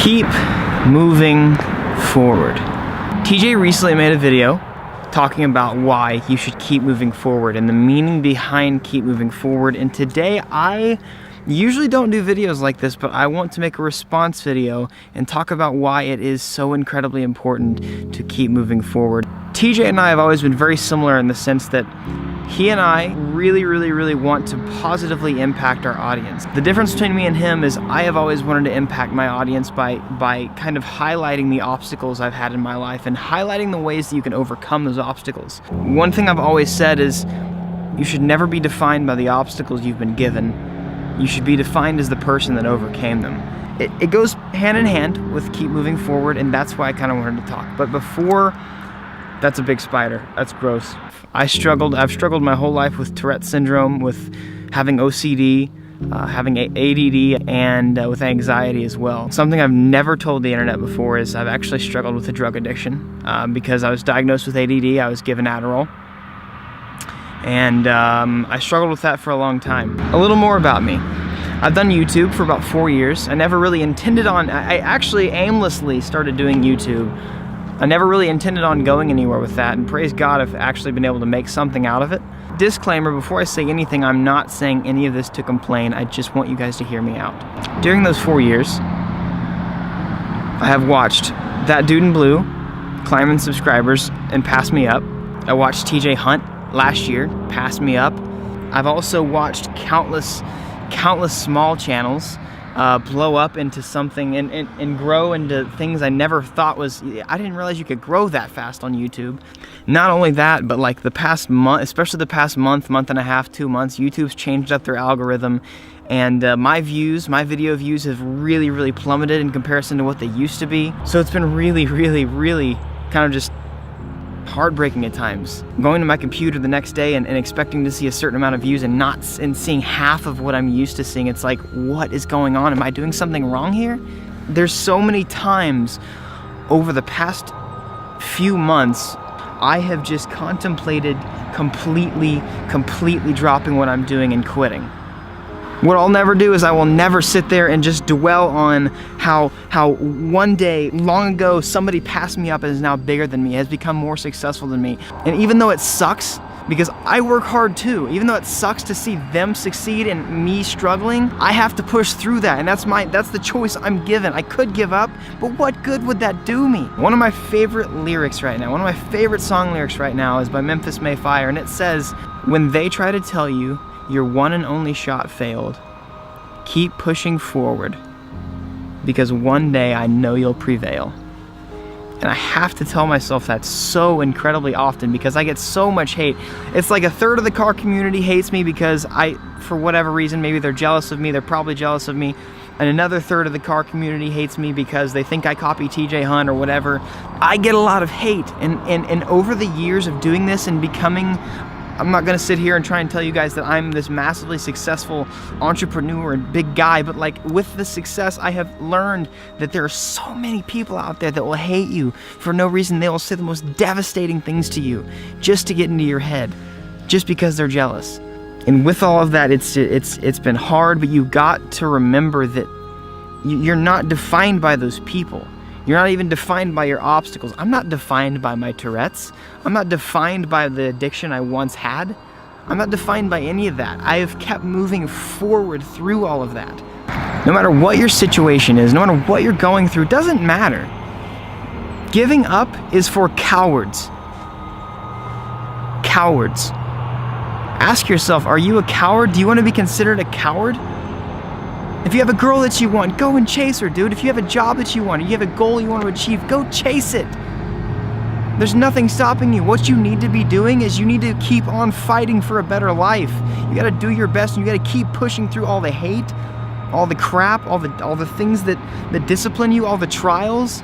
Keep moving forward. TJ recently made a video talking about why you should keep moving forward and the meaning behind keep moving forward. And today I usually don't do videos like this, but I want to make a response video and talk about why it is so incredibly important to keep moving forward. TJ and I have always been very similar in the sense that he and I really want to positively impact our audience. The difference between me and him is I have always wanted to impact my audience by kind of highlighting the obstacles I've had in my life and highlighting the ways that you can overcome those obstacles. One thing I've always said is you should never be defined by the obstacles you've been given. You should be defined as the person that overcame them. It goes hand in hand with keep moving forward, and that's why I kind of wanted to talk. But before, that's a big spider. That's gross. I've struggled my whole life with Tourette syndrome, with having OCD, having ADD, and with anxiety as well. Something I've never told the internet before is I've actually struggled with a drug addiction. Because I was diagnosed with ADD, I was given Adderall. And I struggled with that for a long time. A little more about me. I've done YouTube for about 4 years. I never really intended on, I actually aimlessly started doing YouTube. I never really intended on going anywhere with that, and praise God I've actually been able to make something out of it. Disclaimer, before I say anything, I'm not saying any of this to complain. I just want you guys to hear me out. During those 4 years, I have watched That Dude in Blue climb in subscribers and pass me up. I watched TJ Hunt last year pass me up. I've also watched countless small channels blow up into something and grow into things I never thought was, I didn't realize you could grow that fast on YouTube. Not only that, but like the past month, especially the past month and a half, 2 months, YouTube's changed up their algorithm, and my video views have really plummeted in comparison to what they used to be. So it's been really kind of just heartbreaking at times. Going to my computer the next day and expecting to see a certain amount of views and seeing half of what I'm used to seeing. It's like, what is going on? Am I doing something wrong here? There's so many times over the past few months I have just contemplated completely dropping what I'm doing and quitting. What I'll never do is I will never sit there and just dwell on how one day, long ago, somebody passed me up and is now bigger than me, has become more successful than me. And even though it sucks, because I work hard too, even though it sucks to see them succeed and me struggling, I have to push through that, and that's the choice I'm given. I could give up, but what good would that do me? One of my favorite lyrics right now, one of my favorite song lyrics right now is by Memphis May Fire, and it says, "When they try to tell you your one and only shot failed, keep pushing forward, because one day I know you'll prevail." And I have to tell myself that so incredibly often because I get so much hate. It's like a third of the car community hates me because for whatever reason, maybe they're jealous of me, they're probably jealous of me, and another third of the car community hates me because they think I copy TJ Hunt or whatever. I get a lot of hate, and over the years of doing this and becoming, I'm not gonna sit here and try and tell you guys that I'm this massively successful entrepreneur and big guy, but like with the success, I have learned that there are so many people out there that will hate you for no reason. They will say the most devastating things to you just to get into your head, just because they're jealous. And with all of that, it's been hard, but you got to remember that you're not defined by those people. You're not even defined by your obstacles. I'm not defined by my Tourette's. I'm not defined by the addiction I once had. I'm not defined by any of that. I have kept moving forward through all of that. No matter what your situation is, no matter what you're going through, doesn't matter. Giving up is for cowards. Cowards. Ask yourself, are you a coward? Do you want to be considered a coward? If you have a girl that you want, go and chase her, dude. If you have a job that you want, or you have a goal you want to achieve, go chase it. There's nothing stopping you. What you need to be doing is you need to keep on fighting for a better life. You gotta do your best, and you gotta keep pushing through all the hate, all the crap, all the things that discipline you, all the trials.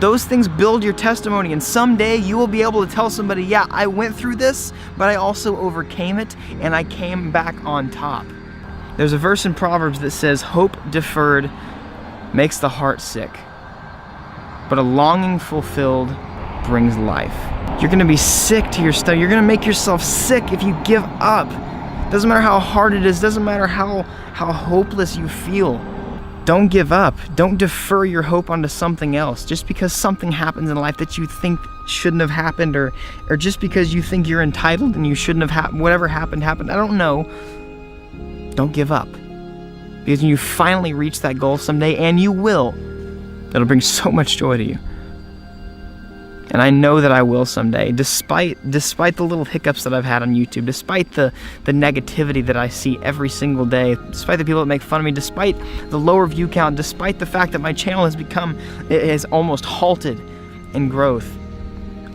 Those things build your testimony, and someday you will be able to tell somebody, yeah, I went through this, but I also overcame it, and I came back on top. There's a verse in Proverbs that says, hope deferred makes the heart sick, but a longing fulfilled brings life. You're gonna be sick to your stomach. You're gonna make yourself sick if you give up. Doesn't matter how hard it is, doesn't matter how hopeless you feel. Don't give up. Don't defer your hope onto something else. Just because something happens in life that you think shouldn't have happened, or just because you think you're entitled and you shouldn't have whatever happened. I don't know. Don't give up. Because when you finally reach that goal someday, and you will, it'll bring so much joy to you. And I know that I will someday, despite the little hiccups that I've had on YouTube, despite the negativity that I see every single day, despite the people that make fun of me, despite the lower view count, despite the fact that my channel has almost halted in growth.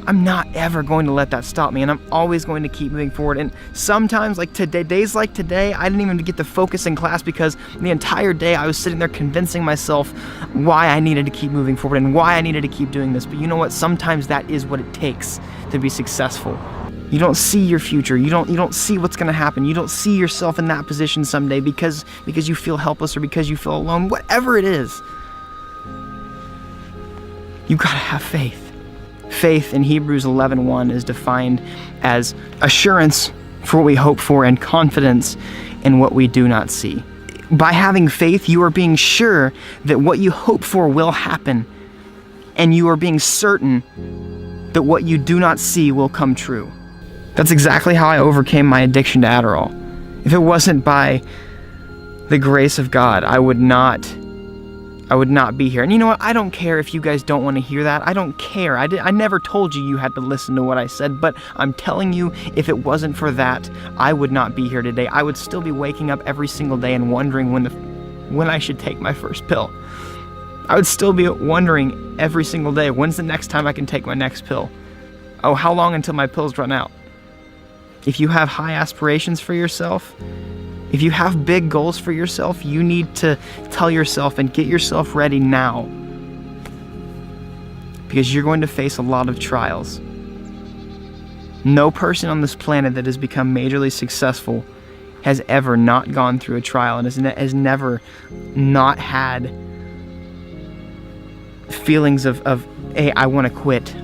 I'm not ever going to let that stop me, and I'm always going to keep moving forward. And sometimes, like today, days like today, I didn't even get to focus in class because the entire day I was sitting there convincing myself why I needed to keep moving forward and why I needed to keep doing this. But you know what? Sometimes that is what it takes to be successful. You don't see your future. You don't see what's going to happen. You don't see yourself in that position someday because you feel helpless or because you feel alone. Whatever it is, you gotta have faith. Faith in Hebrews 11:1 is defined as assurance for what we hope for and confidence in what we do not see. By having faith, you are being sure that what you hope for will happen, and you are being certain that what you do not see will come true. That's exactly how I overcame my addiction to Adderall. If it wasn't by the grace of God, I would not be here. And you know what? I don't care if you guys don't want to hear that. I don't care. I never told you had to listen to what I said, but I'm telling you, if it wasn't for that, I would not be here today. I would still be waking up every single day and wondering when I should take my first pill. I would still be wondering every single day, when's the next time I can take my next pill? Oh, how long until my pills run out? If you have high aspirations for yourself, if you have big goals for yourself, you need to tell yourself and get yourself ready now. Because you're going to face a lot of trials. No person on this planet that has become majorly successful has ever not gone through a trial and has never not had feelings of hey, I want to quit.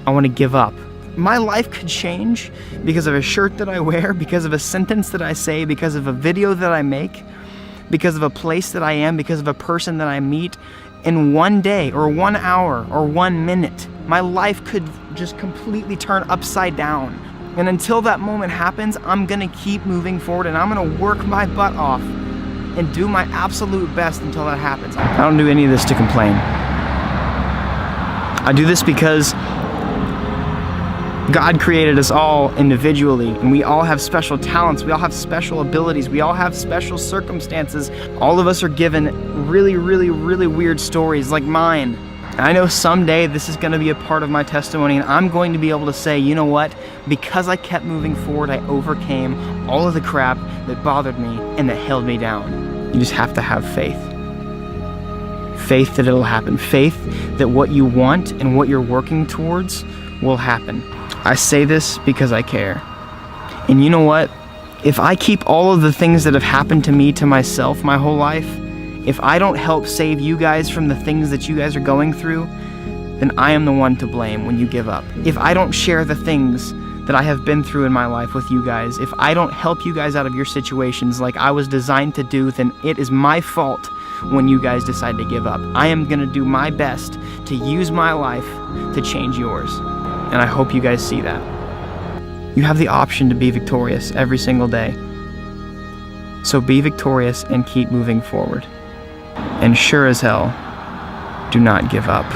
I want to give up. My life could change because of a shirt that I wear, because of a sentence that I say, because of a video that I make, because of a place that I am, because of a person that I meet in one day or 1 hour or 1 minute. My life could just completely turn upside down. And until that moment happens, I'm gonna keep moving forward and I'm gonna work my butt off and do my absolute best until that happens. I don't do any of this to complain. I do this because God created us all individually, and we all have special talents, we all have special abilities, we all have special circumstances. All of us are given really, really, really weird stories like mine. And I know someday this is going to be a part of my testimony, and I'm going to be able to say, you know what? Because I kept moving forward, I overcame all of the crap that bothered me and that held me down. You just have to have faith. Faith that it'll happen. Faith that what you want and what you're working towards will happen. I say this because I care. And you know what? If I keep all of the things that have happened to me to myself my whole life, if I don't help save you guys from the things that you guys are going through, then I am the one to blame when you give up. If I don't share the things that I have been through in my life with you guys, if I don't help you guys out of your situations like I was designed to do, then it is my fault when you guys decide to give up. I am gonna do my best to use my life to change yours. And I hope you guys see that. You have the option to be victorious every single day. So be victorious and keep moving forward. And sure as hell, do not give up.